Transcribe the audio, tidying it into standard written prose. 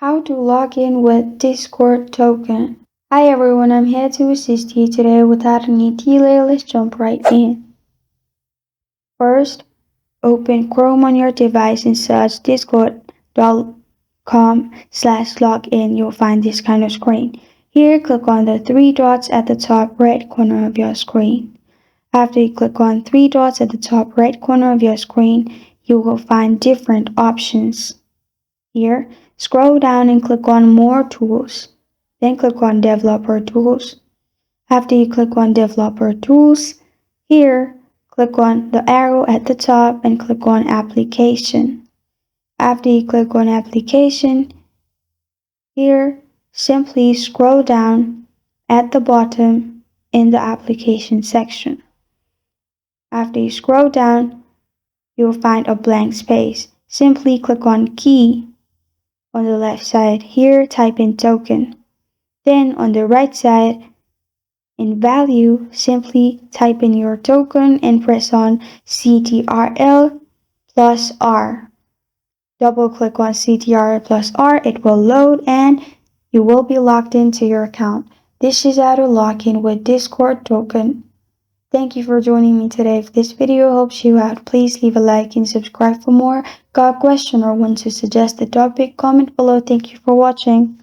How to log in with Discord token. Hi everyone, I'm here to assist you today. Without any delay, let's jump right in. First, open Chrome on your device and search discord.com/login. You'll find this kind of screen. Here, click on the three dots at the top right corner of your screen. After you click on three dots at the top right corner of your screen, you will find different options. Here, scroll down and click on More Tools. Then click on Developer Tools. After you click on Developer Tools, here, click on the arrow at the top and click on Application. After you click on Application, here, simply scroll down at the bottom in the Application section. After you scroll down, you will find a blank space. Simply click on Key. On the left side here, type in token. Then on the right side, in value, simply type in your token and press on CTRL plus R. Double click on CTRL plus R, it will load and you will be logged into your account. This is how to log in with Discord token. Thank you for joining me today. If this video helps you out, please leave a like and subscribe for more. Got a question or want to suggest a topic? Comment below. Thank you for watching.